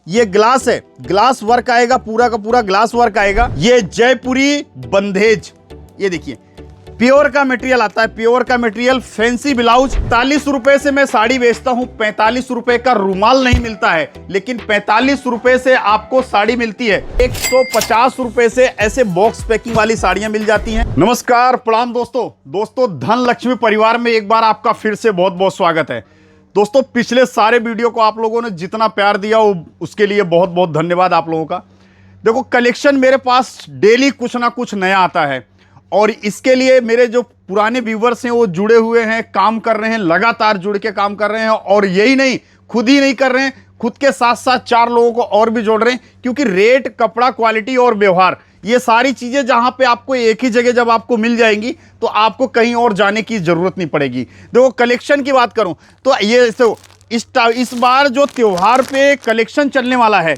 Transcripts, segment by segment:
ये ग्लास है, glass work आएगा, पूरा का पूरा ग्लास वर्क आएगा। ये जयपुरी बंदेज, ये देखिए प्योर का मटेरियल आता है, प्योर का मटेरियल। फैंसी ब्लाउज 45 रुपए से मैं साड़ी बेचता हूं। 45 रुपए का रुमाल नहीं मिलता है, लेकिन 45 रुपए से आपको साड़ी मिलती है। 150 रुपए से ऐसे बॉक्स पैकिंग वाली साड़ियां मिल जाती हैं। नमस्कार, प्रणाम दोस्तों, धन लक्ष्मी परिवार में एक बार आपका फिर से बहुत बहुत स्वागत है। दोस्तों, पिछले सारे वीडियो को आप लोगों ने जितना प्यार दिया उसके लिए बहुत बहुत धन्यवाद आप लोगों का। देखो, कलेक्शन मेरे पास डेली कुछ ना कुछ नया आता है और इसके लिए मेरे जो पुराने व्यूवर्स हैं वो जुड़े हुए हैं, काम कर रहे हैं, लगातार जुड़ के काम कर रहे हैं। और यही नहीं, खुद ही नहीं कर रहे हैं, खुद के साथ साथ 4 लोगों को और भी जोड़ रहे हैं, क्योंकि रेट, कपड़ा, क्वालिटी और व्यवहार, ये सारी चीजें जहां पे आपको एक ही जगह जब आपको मिल जाएंगी तो आपको कहीं और जाने की जरूरत नहीं पड़ेगी। देखो, कलेक्शन की बात करूं तो ये इस बार जो त्योहार पे कलेक्शन चलने वाला है,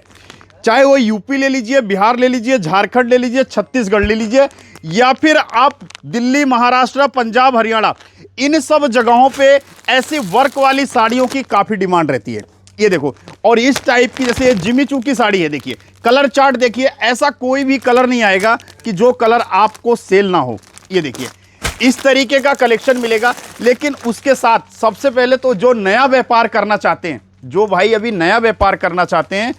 चाहे वो यूपी ले लीजिए, बिहार ले लीजिए, झारखंड ले लीजिए, छत्तीसगढ़ ले लीजिए, या फिर आप दिल्ली, महाराष्ट्र, पंजाब, हरियाणा, इन सब जगहों पे ऐसी वर्क वाली साड़ियों की काफी डिमांड रहती है। ये देखो, और इस टाइप की जैसे जिमी चू की साड़ी है, देखिए कलर चार्ट देखिए, ऐसा कोई भी कलर नहीं आएगा कि जो कलर आपको सेल ना हो। ये देखिए, इस तरीके का कलेक्शन मिलेगा। लेकिन उसके साथ सबसे पहले तो जो नया व्यापार करना चाहते हैं, जो भाई अभी नया व्यापार करना चाहते हैं,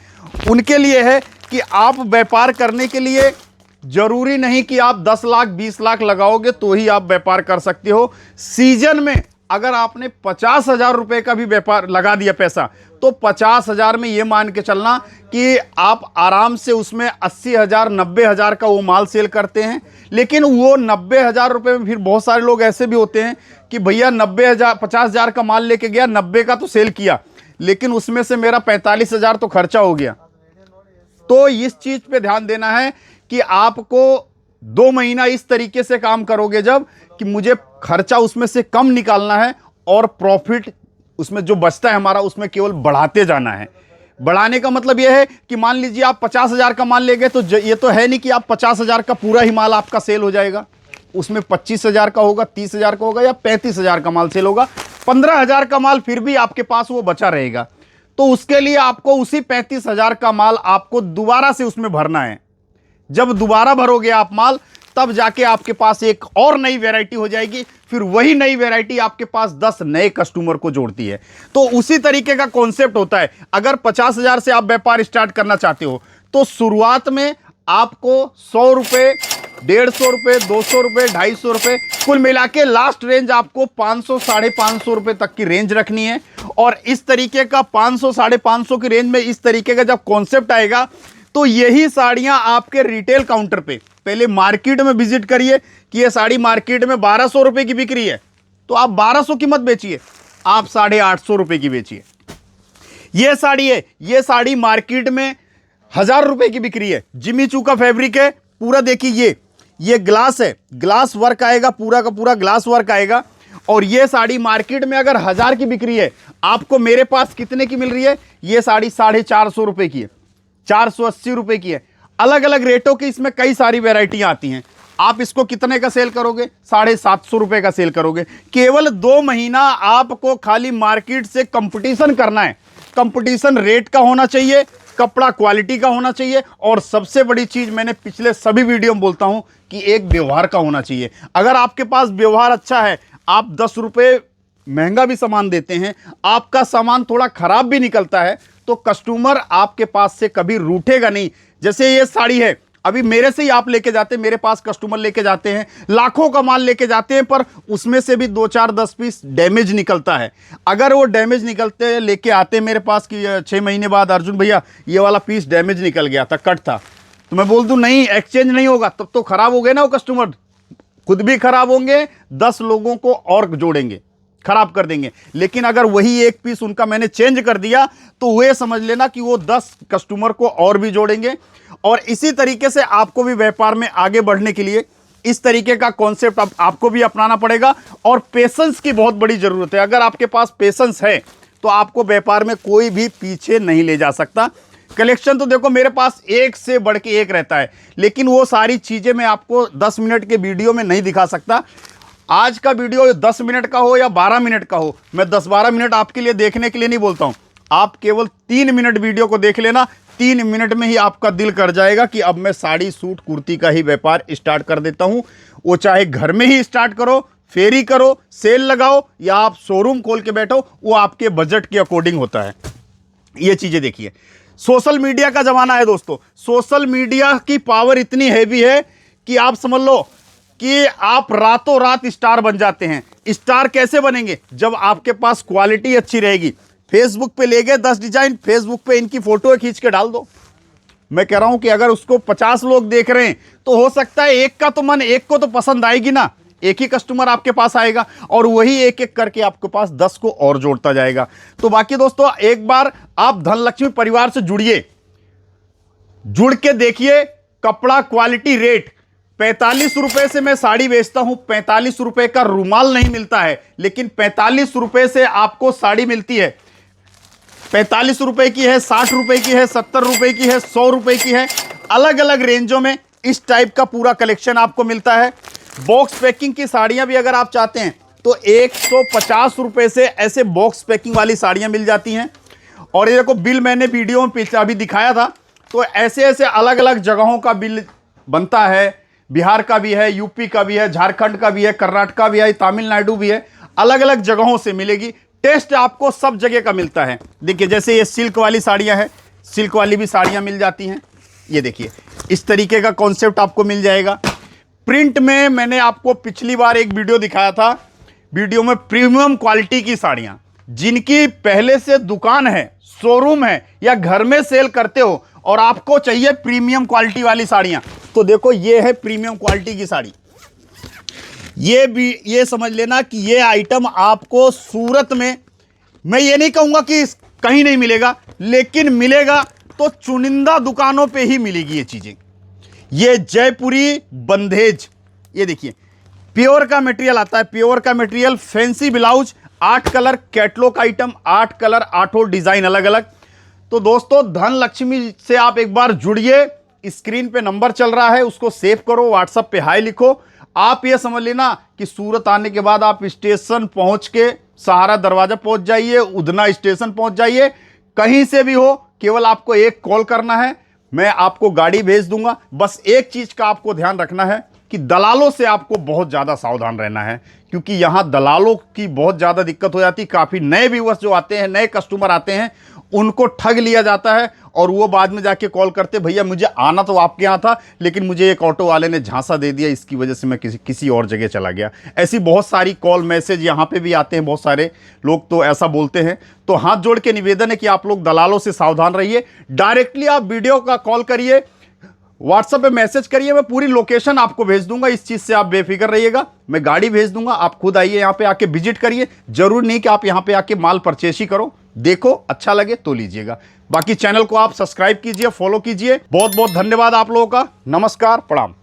उनके लिए है कि आप व्यापार करने के लिए जरूरी नहीं कि आप 10 लाख 20 लाख लगाओगे तो ही आप व्यापार कर सकते हो। सीजन में अगर आपने 50,000 रुपए का भी व्यापार लगा दिया पैसा, तो 50,000 में ये मान के चलना कि आप आराम से उसमें 80,000 90,000 का वो माल सेल करते हैं। लेकिन वो 90,000 रुपए में फिर बहुत सारे लोग ऐसे भी होते हैं कि भैया 90,000 50,000 का माल लेके गया, 90 का तो सेल किया, लेकिन उसमें से मेरा 45,000 तो खर्चा हो गया। तो इस चीज पे ध्यान देना है कि आपको 2 महीना इस तरीके से काम करोगे जब कि मुझे खर्चा उसमें से कम निकालना है और प्रॉफिट उसमें जो बचता है हमारा, उसमें केवल बढ़ाते जाना है। बढ़ाने का मतलब यह है कि मान लीजिए आप 50,000 का माल ले गए, तो ये तो है नहीं कि आप 50,000 का पूरा ही माल आपका सेल हो जाएगा। उसमें 25,000 का होगा, 30,000 का होगा, या 35,000 का माल सेल होगा। 15,000 का माल फिर भी आपके पास वो बचा रहेगा। तो उसके लिए आपको उसी 35,000 का माल आपको दोबारा से उसमें भरना है। जब दोबारा भरोगे आप माल, तब जाके आपके पास एक और नई वैरायटी हो जाएगी। फिर वही नई वैरायटी आपके पास 10 नए कस्टमर को जोड़ती है। तो उसी तरीके का कॉन्सेप्ट होता है। अगर 50,000 से आप व्यापार स्टार्ट करना चाहते हो, तो शुरुआत में आपको 100 रुपए, 150 रुपए, 200 रुपए, 250 रुपए, कुल मिला के लास्ट रेंज आपको 500 550 रुपए तक की रेंज रखनी है। और इस तरीके का 500 550 की रेंज में इस तरीके का जब कॉन्सेप्ट आएगा, तो यही साड़ियां आपके रिटेल काउंटर पे, पहले मार्केट में विजिट करिए कि ये साड़ी मार्केट में 1200 रुपए की बिक रही है, तो आप 1200 की मत बेचिए, आप 850 रुपए की बेचिए। ये साड़ी है, ये साड़ी मार्केट में 1000 रुपए की बिक रही है। जिमी चू का फैब्रिक है पूरा, देखिए ये ग्लास है, ग्लास वर्क आएगा, पूरा का पूरा ग्लास वर्क आएगा। और ये साड़ी मार्केट में अगर 1000 की बिक रही है, आपको मेरे पास कितने की मिल रही है? ये साड़ी 450 रुपए की है, 480 रुपए की है। अलग अलग रेटों की इसमें कई सारी वैरायटियां आती हैं। आप इसको कितने का सेल करोगे? 750 रुपए का सेल करोगे। केवल 2 महीना आपको खाली मार्केट से कंपटीशन करना है। कंपटीशन रेट का होना चाहिए, कपड़ा क्वालिटी का होना चाहिए, और सबसे बड़ी चीज मैंने पिछले सभी वीडियो में बोलता हूं कि एक व्यवहार का होना चाहिए। अगर आपके पास व्यवहार अच्छा है, आप 10 रुपए महंगा भी सामान देते हैं, आपका सामान थोड़ा खराब भी निकलता है, तो कस्टमर आपके पास से कभी रूठेगा नहीं। जैसे ये साड़ी है, अभी मेरे से ही आप लेके जाते हैं, मेरे पास कस्टमर लेके जाते हैं, लाखों का माल लेके जाते हैं, पर उसमें से भी 2 4 10 पीस डैमेज निकलता है। अगर वो डैमेज निकलते लेके आते मेरे पास कि 6 महीने बाद, अर्जुन भैया ये वाला पीस डैमेज निकल गया था, कट था, तो मैं बोल दूं नहीं, एक्सचेंज नहीं होगा, तब तो खराब हो गए ना वो कस्टमर, खुद भी खराब होंगे, 10 लोगों को और जोड़ेंगे, खराब कर देंगे। लेकिन अगर वही एक पीस उनका मैंने चेंज कर दिया, तो वे समझ लेना कि वो 10 कस्टमर को और भी जोड़ेंगे। और इसी तरीके से आपको भी व्यापार में आगे बढ़ने के लिए इस तरीके का कॉन्सेप्ट आपको भी अपनाना पड़ेगा। और पेशेंस की बहुत बड़ी जरूरत है। अगर आपके पास पेशेंस है, तो आपको व्यापार में कोई भी पीछे नहीं ले जा सकता। कलेक्शन तो देखो मेरे पास एक से बढ़ के एक रहता है, लेकिन वो सारी चीजें मैं आपको 10 मिनट के वीडियो में नहीं दिखा सकता। आज का वीडियो 10 मिनट का हो या 12 मिनट का हो, मैं 10-12 मिनट आपके लिए देखने के लिए नहीं बोलता हूं। आप केवल 3 मिनट वीडियो को देख लेना, 3 मिनट में ही आपका दिल कर जाएगा कि अब मैं साड़ी सूट कुर्ती का ही व्यापार स्टार्ट कर देता हूं। वो चाहे घर में ही स्टार्ट करो, फेरी करो, सेल लगाओ, या आप शोरूम खोल के बैठो, वो आपके बजट के अकॉर्डिंग होता है। ये चीजें देखिए, सोशल मीडिया का जमाना है दोस्तों। सोशल मीडिया की पावर इतनी हैवी है कि आप समझ लो कि आप रातों रात स्टार बन जाते हैं। स्टार कैसे बनेंगे? जब आपके पास क्वालिटी अच्छी रहेगी। फेसबुक पे ले गए 10 डिजाइन, फेसबुक पे इनकी फोटो खींच के डाल दो। मैं कह रहा हूं कि अगर उसको 50 लोग देख रहे हैं तो हो सकता है एक का तो मन, एक को तो पसंद आएगी ना, एक ही कस्टमर आपके पास आएगा और वही एक एक करके आपके पास 10 को और जोड़ता जाएगा। तो बाकी दोस्तों, एक बार आप धनलक्ष्मी परिवार से जुड़िए, जुड़ के देखिए कपड़ा क्वालिटी रेट। 45 रुपए से मैं साड़ी बेचता हूं, 45 रुपए का रुमाल नहीं मिलता है, लेकिन 45 रुपए से आपको साड़ी मिलती है। 45 रुपए की है, 60 रुपए की है, 70 रुपए की है, 100 रुपए की है। अलग अलग रेंजों में इस टाइप का पूरा कलेक्शन आपको मिलता है। बॉक्स पैकिंग की साड़ियां भी अगर आप चाहते हैं तो 150 रुपए से ऐसे बॉक्स पैकिंग वाली साड़ियां मिल जाती हैं। और ये देखो, बिल मैंने वीडियो में पिछले अभी दिखाया था, तो ऐसे ऐसे अलग अलग जगहों का बिल बनता है। बिहार का भी है, यूपी का भी है, झारखंड का भी है, कर्नाटका भी है, तमिलनाडु भी है। अलग अलग जगहों से मिलेगी। टेस्ट आपको सब जगह का मिलता है। देखिए, जैसे ये सिल्क वाली साड़ियां हैं, सिल्क वाली भी साड़ियां मिल जाती हैं। ये देखिए, इस तरीके का कॉन्सेप्ट आपको मिल जाएगा। प्रिंट में मैंने आपको पिछली बार एक वीडियो दिखाया था, वीडियो में प्रीमियम क्वालिटी की साड़ियां, जिनकी पहले से दुकान है, शोरूम है, या घर में सेल करते हो और आपको चाहिए प्रीमियम क्वालिटी वाली साड़ियां, तो देखो ये है प्रीमियम क्वालिटी की साड़ी। ये भी ये समझ लेना कि ये आइटम आपको सूरत में, मैं ये नहीं कहूंगा कि कहीं नहीं मिलेगा, लेकिन मिलेगा तो चुनिंदा दुकानों पे ही मिलेगी ये चीजें। ये जयपुरी बंधेज, ये देखिए प्योर का मटेरियल आता है, प्योर का material, fancy blouse, 8 colour catalogue item, 8 colour, 8 design अलग अलग। तो दोस्तों, धनलक्ष्मी से आप एक बार जुड़िए। स्क्रीन पे नंबर चल रहा है, उसको सेव करो, व्हाट्सएप पे हाय लिखो। आप ये समझ लेना कि सूरत आने के बाद आप स्टेशन पहुंच के सहारा दरवाजा पहुंच जाइए, उधना स्टेशन पहुंच जाइए, कहीं से भी हो, केवल आपको एक कॉल करना है, मैं आपको गाड़ी भेज दूंगा। बस एक चीज का आपको ध्यान रखना है कि दलालों से आपको बहुत ज्यादा सावधान रहना है, क्योंकि यहां दलालों की बहुत ज्यादा दिक्कत हो जाती है। काफी नए व्यूअर्स जो आते हैं, नए कस्टमर आते हैं, उनको ठग लिया जाता है और वो बाद में जाके कॉल करते, भैया मुझे आना तो आपके यहाँ था, लेकिन मुझे एक ऑटो वाले ने झांसा दे दिया, इसकी वजह से मैं किसी और जगह चला गया। ऐसी बहुत सारी कॉल मैसेज यहाँ पे भी आते हैं, बहुत सारे लोग तो ऐसा बोलते हैं। तो हाथ जोड़ के निवेदन है कि आप लोग दलालों से सावधान रहिए। डायरेक्टली आप वीडियो का कॉल करिए, व्हाट्सएप पे मैसेज करिए, मैं पूरी लोकेशन आपको भेज दूंगा। इस चीज से आप बेफिक्र रहिएगा, मैं गाड़ी भेज दूंगा, आप खुद आइए, यहाँ पे आके विजिट करिए। जरूर नहीं कि आप यहाँ पे आके माल परचेस ही करो, देखो अच्छा लगे तो लीजिएगा। बाकी चैनल को आप सब्सक्राइब कीजिए, फॉलो कीजिए। बहुत बहुत धन्यवाद आप लोगों का। नमस्कार, प्रणाम।